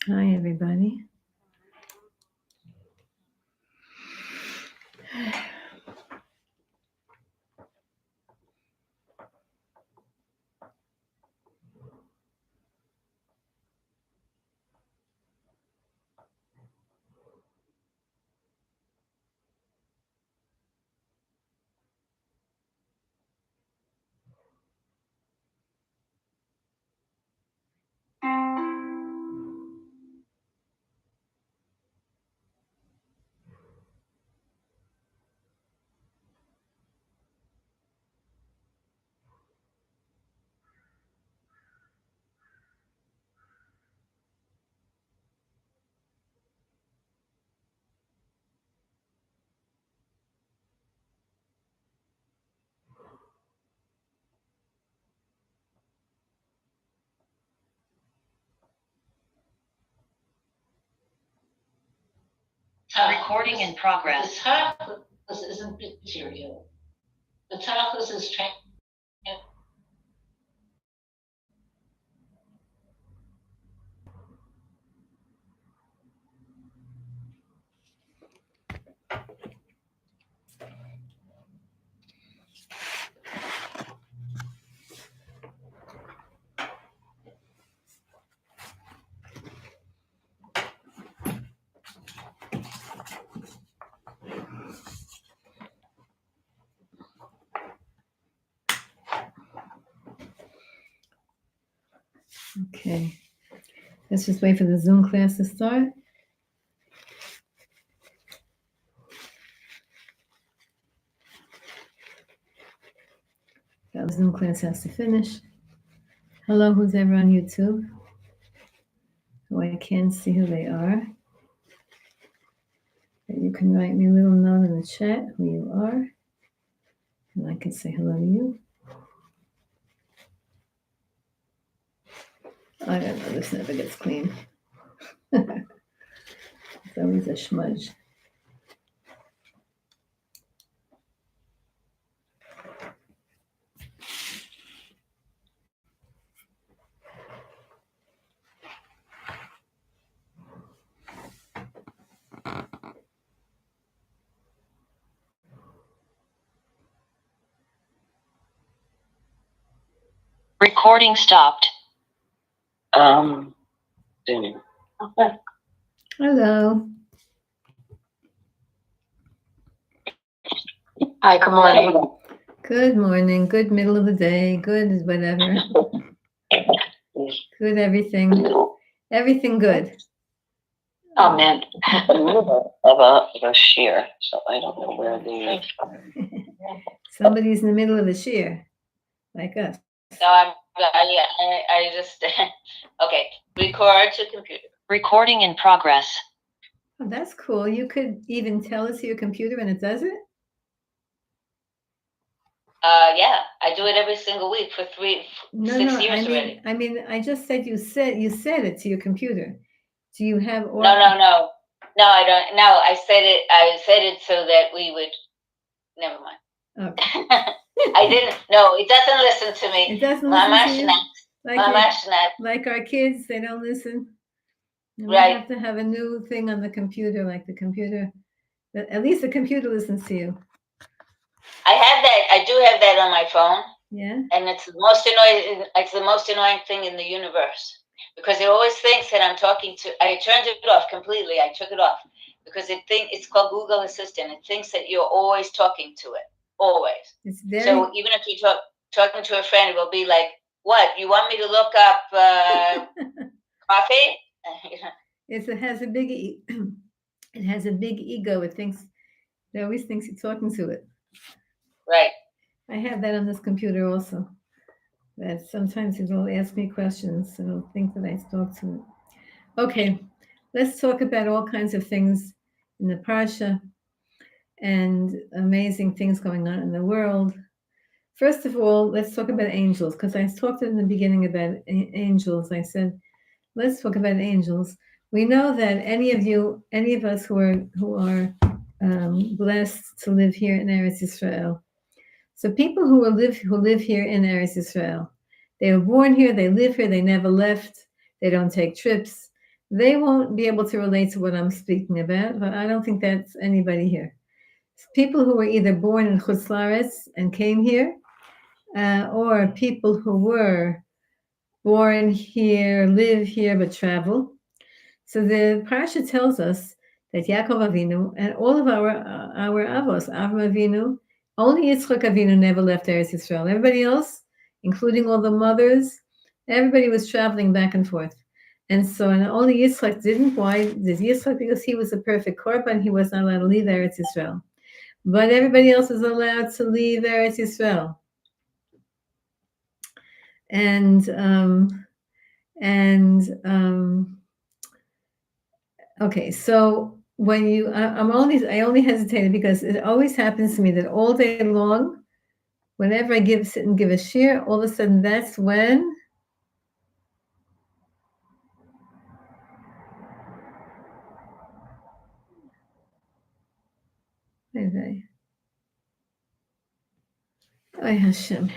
Hi, everybody. Recording in progress. The tachlis isn't material. The tachlis is Okay. Let's just wait for the Zoom class to start. The Zoom class has to finish. Hello, who's ever on YouTube? Oh, I can't see who they are. But you can write me a little note in the chat who you are, and I can say hello to you. I don't know, this never gets clean. It's always a smudge. recording stopped. Okay. Hello. Hi, good morning. Good morning. Good middle of the day. Good whatever. Good everything. Everything good. Oh man, of a shear, so I don't know where the. Somebody's in the middle of a shear, like us. No, I just okay. Record to computer. Recording in progress. Oh, that's cool. You could even tell it to your computer and it does it? Yeah, I do it every single week for 6 years already. I mean, I just said you said it to your computer. Do you have No, I don't. No, I said it so that we would. Never mind. Okay. I didn't. No, it doesn't listen to me. It doesn't listen to you. Like our kids, they don't listen. And right. We have to have a new thing on the computer, like the computer. At least the computer listens to you. I have that. I do have that on my phone. Yeah. And it's the most annoying. It's the most annoying thing in the universe because it always thinks that I'm talking to. I turned it off completely. I took it off because it's called Google Assistant. It thinks that you're always talking to it. Always. It's very. So even if you talking to a friend, it will be like, "What? You want me to look up coffee?" It has a big. It has a big ego. It always thinks you're talking to it. Right. I have that on this computer also. That sometimes it will ask me questions and it'll think that I talk to it. Okay, let's talk about all kinds of things in the Parsha and amazing things going on in the world. First of all, let's talk about angels, because I talked in the beginning about angels. I said, let's talk about angels. We know that any of us who are blessed to live here in Eretz Yisrael. So people who live here in Eretz Yisrael, they were born here, they live here, they never left, they don't take trips, They won't be able to relate to what I'm speaking about, but I don't think that's anybody here. People who were either born in Chutz La'aretz and came here, or people who were born here, live here, but travel. So the parsha tells us that Yaakov Avinu and all of our avos, Avraham Avinu, only Yitzchak Avinu never left Eretz Yisrael. Everybody else, including all the mothers, everybody was traveling back and forth. And so, and only Yitzchak didn't. Why did Yitzchak? Because he was a perfect korban. He was not allowed to leave Eretz Yisrael. But everybody else was allowed to leave Eretz Yisrael. And okay, so when you, I only hesitated because it always happens to me that all day long, whenever I sit and give a shir, all of a sudden that's when Hashem.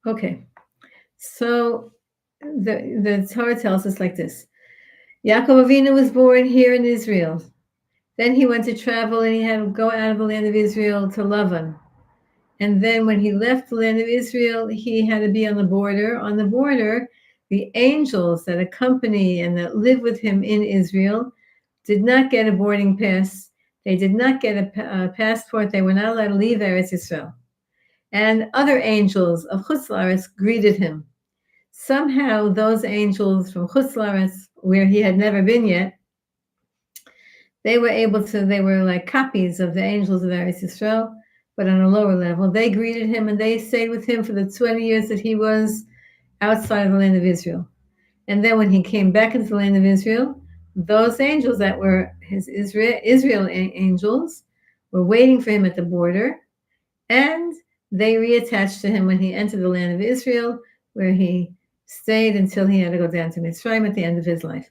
Okay, so the Torah tells us like this: Yaakov Avinu was born here in Israel. Then he went to travel and he had to go out of the land of Israel to Lavan. And then when he left the land of Israel, he had to be on the border. On the border, the angels that accompany and that live with him in Israel did not get a boarding pass. They did not get a passport. They were not allowed to leave Eretz Israel. And other angels of Chutz La'aretz greeted him. Somehow those angels from Chutz La'aretz, where he had never been yet, they were like copies of the angels of Eretz Yisrael, but on a lower level. They greeted him and they stayed with him for the 20 years that he was outside of the land of Israel. And then when he came back into the land of Israel, those angels that were his Israel angels were waiting for him at the border, and they reattached to him when he entered the land of Israel, where he stayed until he had to go down to Mitzrayim at the end of his life.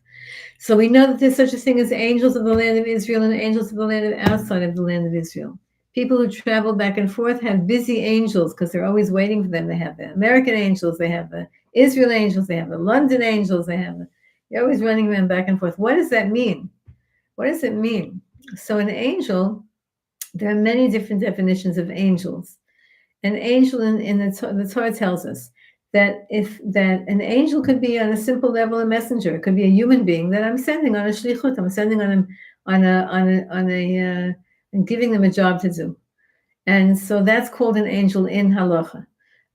So we know that there's such a thing as angels of the land of Israel and angels of the land of outside of the land of Israel. People who travel back and forth have busy angels because they're always waiting for them. They have the American angels, they have the Israel angels, they have the London angels, they're always running around back and forth. What does that mean? What does it mean? So an angel, there are many different definitions of angels. An angel in the Torah tells us that an angel could be on a simple level a messenger. It could be a human being that I'm sending on a shlichut. I'm sending and giving them a job to do. And so that's called an angel in halacha.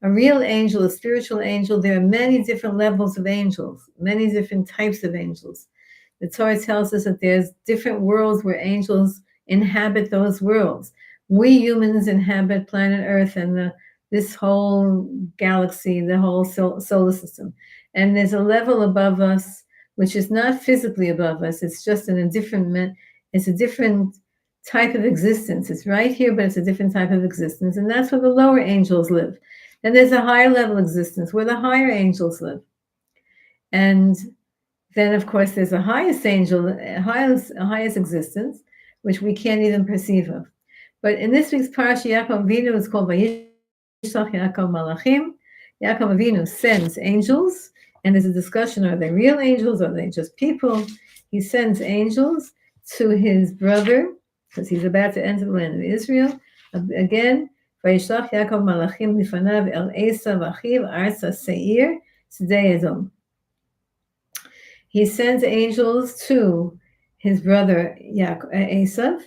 A real angel, a spiritual angel, there are many different levels of angels, many different types of angels. The Torah tells us that there's different worlds where angels inhabit those worlds. We humans inhabit planet Earth and this whole galaxy, the whole solar system. And there's a level above us, which is not physically above us. It's just it's a different type of existence. It's right here, but it's a different type of existence. And that's where the lower angels live. And there's a higher level existence where the higher angels live. And then, of course, there's a highest angel, highest existence, which we can't even perceive of. But in this week's Parsha, Yaakov Avinu is called VAYISHLACH Yaakov Malachim. Yaakov Avinu sends angels, and there's a discussion: are they real angels? Or are they just people? He sends angels to his brother because he's about to enter the land of Israel. Again, VAYISHLACH Yaakov Malachim Lifanav El Esav Achiv Arza Seir Tzedei Edom. He sends angels to his brother Esav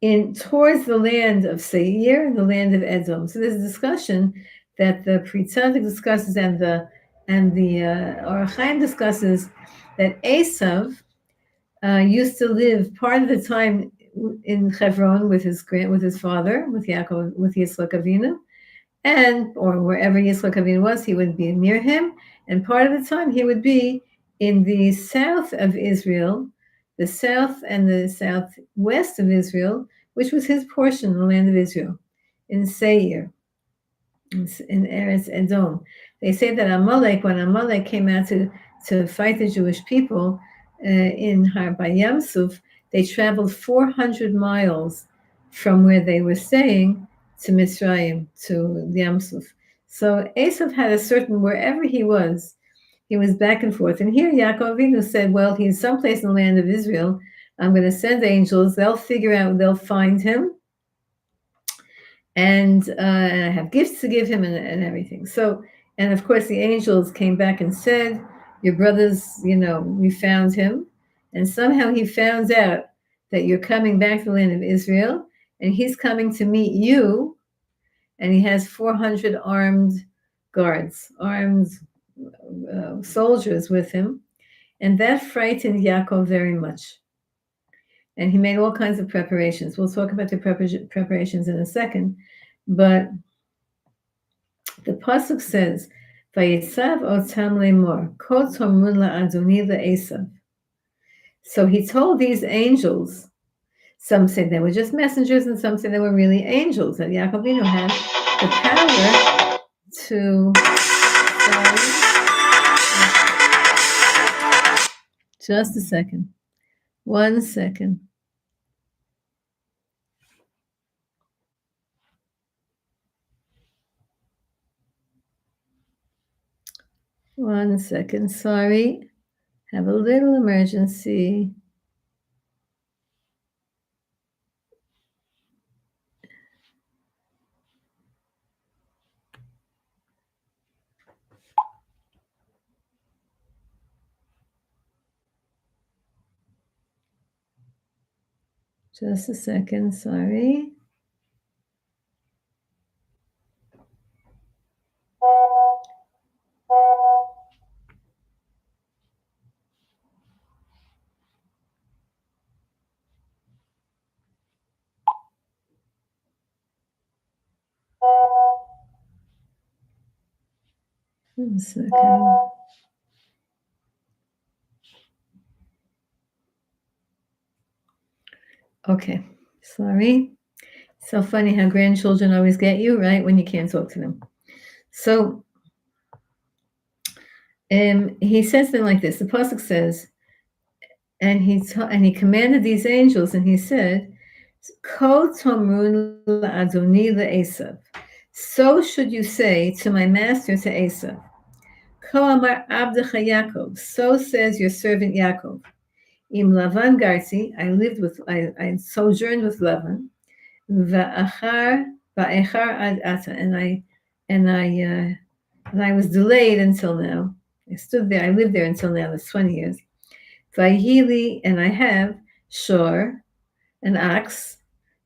towards the land of Seir, the land of Edom. So there's a discussion that the Pri Tzaddik discusses and the Or HaChaim discusses that Esav used to live part of the time in Hebron with his father, with Yaakov, with Yitzchak Avinu, or wherever Yitzchak Avinu was, he would be near him, and part of the time he would be in the south of Israel, the south and the southwest of Israel, which was his portion, the land of Israel, in Seir, in Eretz Edom. They say that when Amalek came out to fight the Jewish people by Yam Suf, they traveled 400 miles from where they were staying to Mitzrayim, to Yam Suf. So Esav had wherever he was, he was back and forth. And here Yaakov Avinu said, well, he's someplace in the land of Israel. I'm going to send angels. They'll figure out, they'll find him. And I have gifts to give him and everything. So, and of course, the angels came back and said, your brothers, we found him. And somehow he found out that you're coming back to the land of Israel, and he's coming to meet you, and he has 400 armed guards, armed soldiers with him. And that frightened Yaakov very much. And he made all kinds of preparations. We'll talk about the preparations in a second. But the pasuk says, "Vayitzav otam lemor, kol tomrun la'adoni le'esav." So he told these angels. Some say they were just messengers, and some say they were really angels. That Yaakov Avinu had the power to. Just a second. 1 second. One second, sorry. Have a little emergency. Just a second, sorry. One second. Okay, sorry. So funny how grandchildren always get you, right, when you can't talk to them. So he says them like this. The pasuk says, and he commanded these angels, and he said, "Ko tomrun la'adoni le'esav." So should you say to my master, to Esav. Ko amar abdecha Yaakov. So says your servant Yaakov. Im Lavan garti. I sojourned with Lavan. Va'echar ad ata. And I was delayed until now. I stood there. I lived there until now. That's 20 years. Vayhili, and I have shor, an ox,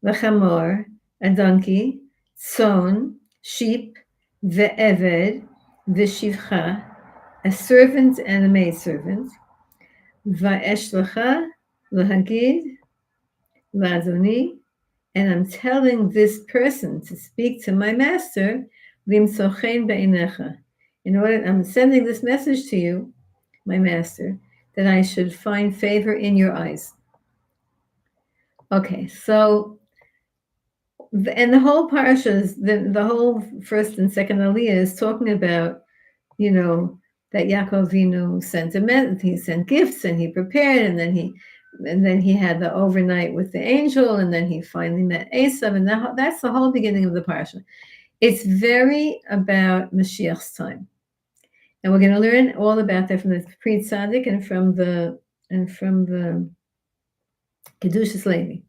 v'chamor, a donkey, tzon, sheep, ve'eved, v'shivcha, a servant and a maidservant, va'eshlecha, l'hagid, la'adoni, and I'm telling this person to speak to my master, limsochen be'inecha. I'm sending this message to you, my master, that I should find favor in your eyes. Okay, so, and the whole parsha, the whole first and second aliyah is talking about, that Yaakov Avinu he sent gifts, and he prepared, and then he had the overnight with the angel, and then he finally met Esav, and that's the whole beginning of the parsha. It's very about Mashiach's time. And we're going to learn all about that from the Pri Tzaddik and from the Kedushas Levi.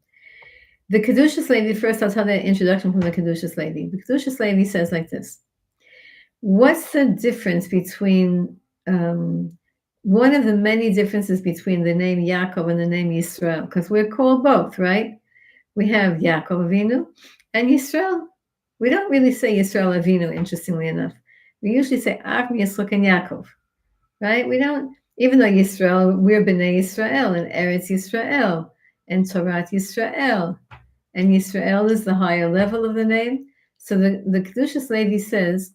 The Kedushas Levi, first I'll tell the introduction from the Kedushas Levi. The Kedushas Levi says like this. What's the difference between, one of the many differences between the name Yaakov and the name Yisrael? Because we're called both, right? We have Yaakov Avinu and Yisrael. We don't really say Yisrael Avinu, interestingly enough. We usually say Avram, Yitzchak, and Yaakov, right? We don't, even though Yisrael, we're Bnei Yisrael and Eretz Yisrael and Torah Yisrael, and Yisrael is the higher level of the name. So the Kedushas Levi says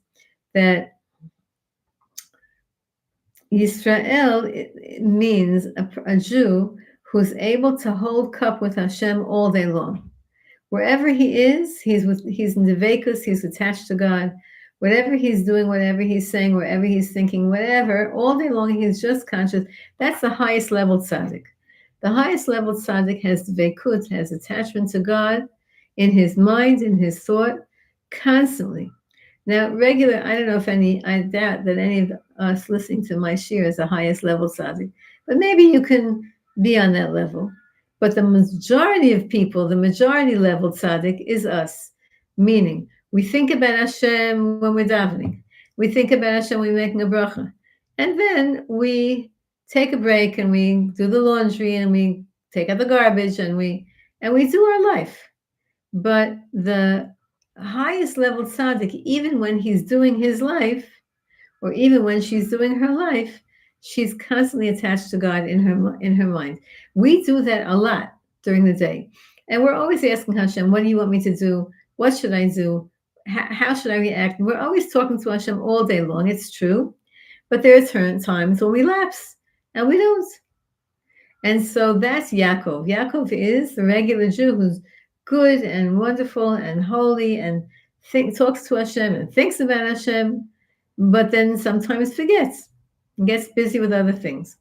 that Yisrael means a Jew who's able to hold cup with Hashem all day long. Wherever he is, he's in Devekus, he's attached to God. Whatever he's doing, whatever he's saying, wherever he's thinking, whatever, all day long he's just conscious. That's the highest level tzaddik. The highest level tzaddik has dveikut, has attachment to God in his mind, in his thought, constantly. Now, regular, I don't know if any, I doubt that any of us listening to my shir is the highest level tzaddik, but maybe you can be on that level. But the majority of people, the majority level tzaddik is us, meaning we think about Hashem when we're davening. We think about Hashem when we're making a bracha. And then we take a break and we do the laundry and we take out the garbage and we do our life. But the highest level tzaddik, even when he's doing his life, or even when she's doing her life, she's constantly attached to God in her mind. We do that a lot during the day, and we're always asking Hashem, "What do you want me to do? What should I do? How should I react?" We're always talking to Hashem all day long. It's true, but there are times when we lapse and we don't. And so that's Yaakov. Yaakov is the regular Jew who's good and wonderful and holy and talks to Hashem and thinks about Hashem, but then sometimes forgets and gets busy with other things.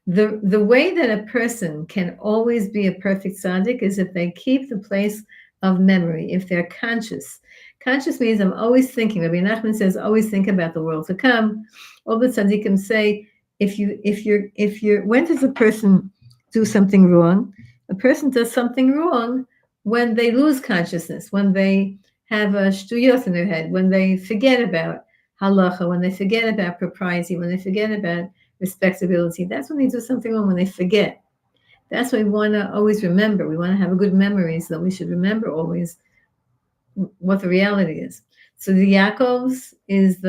The way that a person can always be a perfect tzaddik is if they keep the place of memory, if they're conscious. Conscious means I'm always thinking. Rabbi Nachman says, always think about the world to come. All the tzaddikim say, when does a person do something wrong? A person does something wrong when they lose consciousness, when they have a shtuyot in their head, when they forget about halacha, when they forget about propriety, when they forget about respectability. That's when they do something wrong, when they forget. That's what we want to always remember. We want to have a good memory, so that we should remember always what the reality is. So the Yaakov's is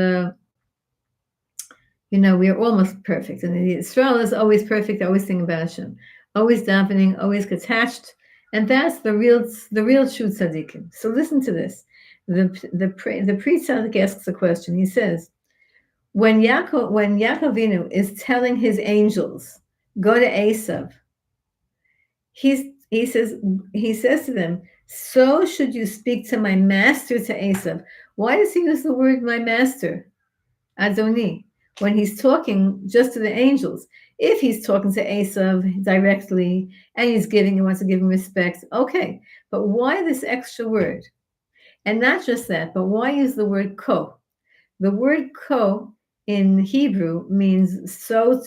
we are almost perfect. And the Israel is always perfect, always thinking about Hashem, always davening, always attached. And that's the real true tzaddikim. So listen to this. The pre-tzaddik asks a question. He says, when Yaakovinu is telling his angels, go to Esav, he says to them, so should you speak to my master, to Esav. Why does he use the word my master, Adoni, when he's talking just to the angels? If he's talking to Esav directly and he wants to give him respect, okay. But why this extra word? And not just that, but why use the word ko? The word ko in Hebrew means so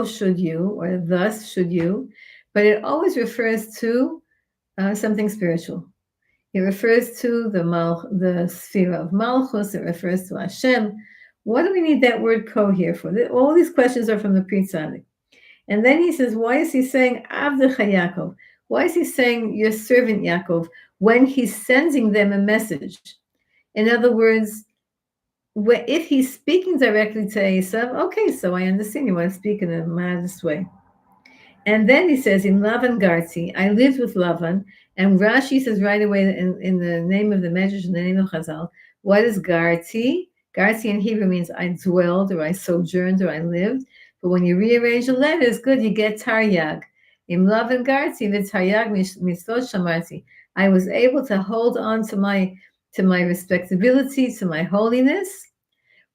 should you, or thus should you, but it always refers to something spiritual. It refers to the sphere of Malchus. It refers to Hashem. What do we need that word ko here for? All these questions are from the Pri Tzaddik. And then he says, why is he saying Avdecha Yaakov? Why is he saying your servant Yaakov when he's sending them a message? In other words, if he's speaking directly to Esav, okay, so I understand you want to speak in a modest way. And then he says, in Lavan Garti, I lived with Lavan, and Rashi says right away in the name of the Medrash, in the name of Chazal, what is Garti? Garti in Hebrew means I dwelled, or I sojourned, or I lived. But when you rearrange the letters, good, you get Taryag. In Lavan Garti, the Taryag Mistot Shamarti. I was able to hold on to my respectability, to my holiness.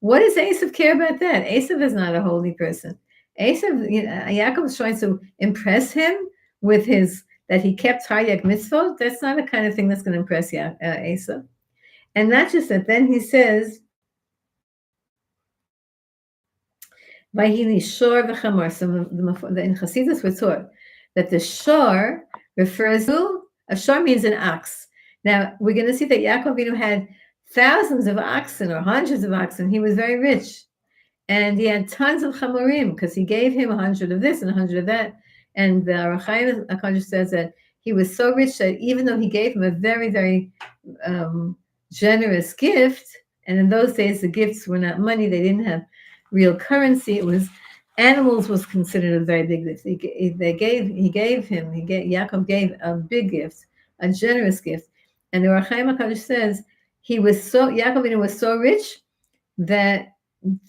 What does Esav care about that? Esav is not a holy person. Esav, Yaakov is trying to impress him with that he kept Taryag mitzvot. That's not the kind of thing that's going to impress Esav. And not just that, then he says, Vayili shor v'chamor. So in Chassidus we're taught that the shor refers to, a shor means an ox. Now, we're going to see that Yaakov Avinu had thousands of oxen or hundreds of oxen. He was very rich. And he had tons of chamorim because he gave him 100 of this and 100 of that. And the Arachaim HaKadosh says that he was so rich that even though he gave him a very, very generous gift, and in those days the gifts were not money, they didn't have real currency, it was animals was considered a very big gift. Yaakov gave a big gift, a generous gift. And the Arachaim HaKadosh says Yaakov was so rich that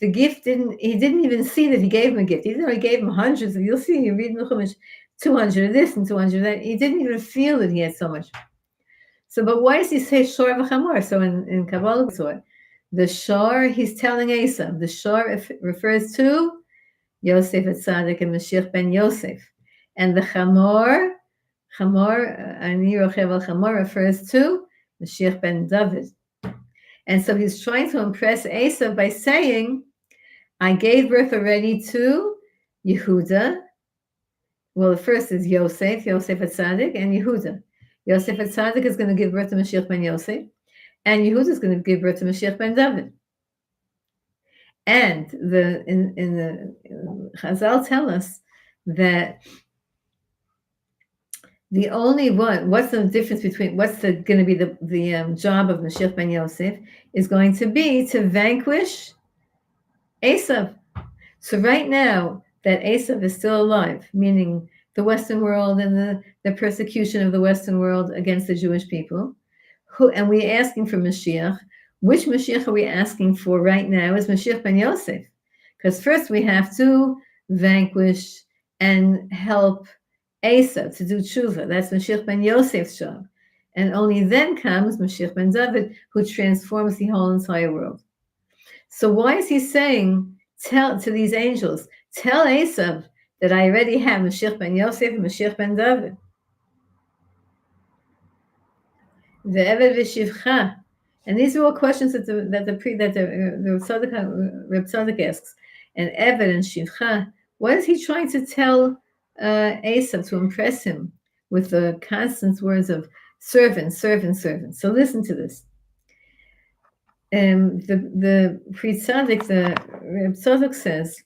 the gift he didn't even see that he gave him a gift. Even though he gave him hundreds of, you'll see, you read in the Chumash, 200 of this and 200 of that. He didn't even feel that he had so much. So, but why does he say shor v'chamor? So in Kabbalah, the shor, he's telling Esav. The shor refers to Yosef Tzaddik and Mashiach ben Yosef. And the chamor, ani rochev al chamor, refers to Mashiach ben David. And so he's trying to impress Esav by saying, I gave birth already to Yehuda. Well, the first is Yosef HaTzadik, and Yehuda. Yosef HaTzadik is going to give birth to Mashiach ben Yosef, and Yehuda is going to give birth to Mashiach ben David. And the Chazal tell us that the only one, what's the difference between, what's going to be the job of Mashiach ben Yosef, is going to be to vanquish Esav. So right now that Esav is still alive, meaning the Western world and the persecution of the Western world against the Jewish people, and we're asking for Mashiach. Which Mashiach are we asking for right now is Mashiach ben Yosef. Because first we have to vanquish and help Esav to do tshuva. That's Mashiach ben Yosef's job. And only then comes Mashiach ben David, who transforms the whole entire world. So why is he saying, tell to these angels, tell Esav that I already have Mashiach ben Yosef and Mashiach ben David? The Eved v'Shivcha, and these are all questions that the Reb Tzadok asks. And Eved and Shivcha, what is he trying to tell Esav to impress him with the constant words of servant? So listen to this. The Pri Tzadok, the Reb Tzadok says,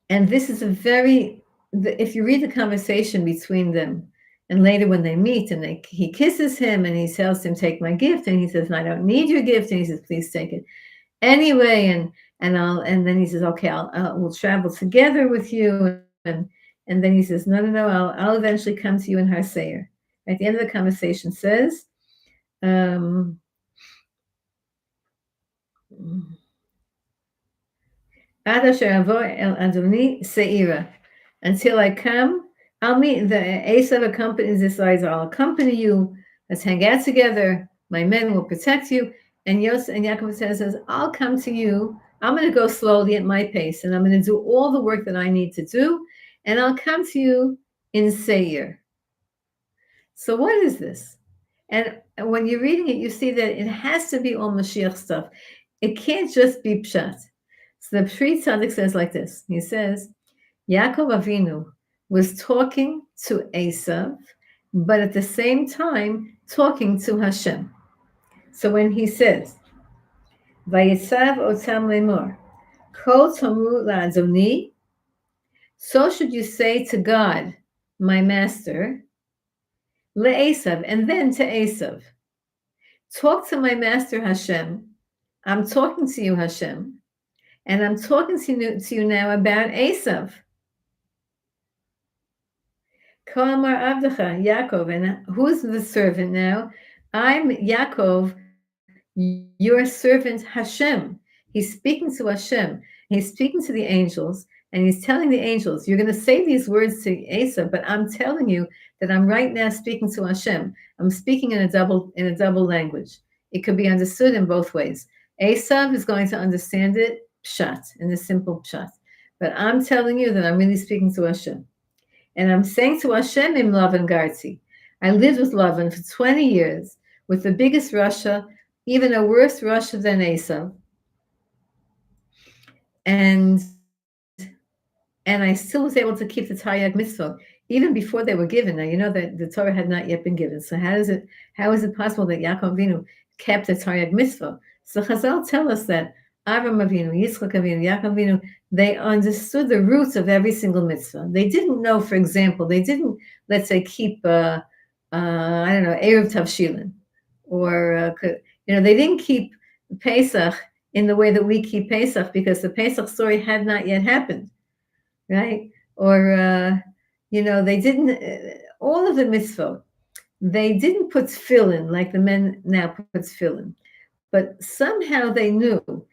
and this is if you read the conversation between them, and later when they meet and he kisses him and he tells him, take my gift, and he says, I don't need your gift, and he says, please take it anyway, and then he says, okay, we'll travel together with you, and then he says, no, I'll eventually come to you in Har Seir. At the end of the conversation says, until I come, I'll meet the Esav accompanies this size. I'll accompany you. Let's hang out together. My men will protect you. And Yaakov says, I'll come to you. I'm going to go slowly at my pace, and I'm going to do all the work that I need to do, and I'll come to you in Seir. So what is this? And when you're reading it, you see that it has to be all Mashiach stuff. It can't just be Pshat. So the Pri Tzadok says like this. He says, Yaakov Avinu was talking to Esav, but at the same time talking to Hashem. So when he says, Vayitzav otam lemor, Kol tomu la'adoni, so should you say to God, my master, le'esav, and then to Esav. Talk to my master Hashem. I'm talking to you, Hashem, and I'm talking to you now about Esav. Kolamar Avdecha, Yaakov, and who's the servant now? I'm Yaakov, your servant Hashem. He's speaking to Hashem. He's speaking to the angels, and he's telling the angels, you're going to say these words to Esav, but I'm telling you that I'm right now speaking to Hashem. I'm speaking in a double language. It could be understood in both ways. Esav is going to understand it pshat, in a simple pshat. But I'm telling you that I'm really speaking to Hashem. And I'm saying to Hashem im Lavan Garti. I lived with Lavan for 20 years, with the biggest Russia, even a worse Russia than Esav. And I still was able to keep the Taryag mitzvah, even before they were given. Now, you know that the Torah had not yet been given. So how is it possible that Yaakov Avinu kept the Taryag mitzvah? So Chazal tell us that Avram Avinu, Yitzchak Avinu, Yaakov Avinu, they understood the roots of every single mitzvah. They didn't know, for example, they didn't, let's say, keep, I don't know, Erev Tavshilin, or, they didn't keep Pesach in the way that we keep Pesach, because the Pesach story had not yet happened, right? Or, they didn't, all of the mitzvot, they didn't put tefillin like the men now put tefillin. But somehow they knew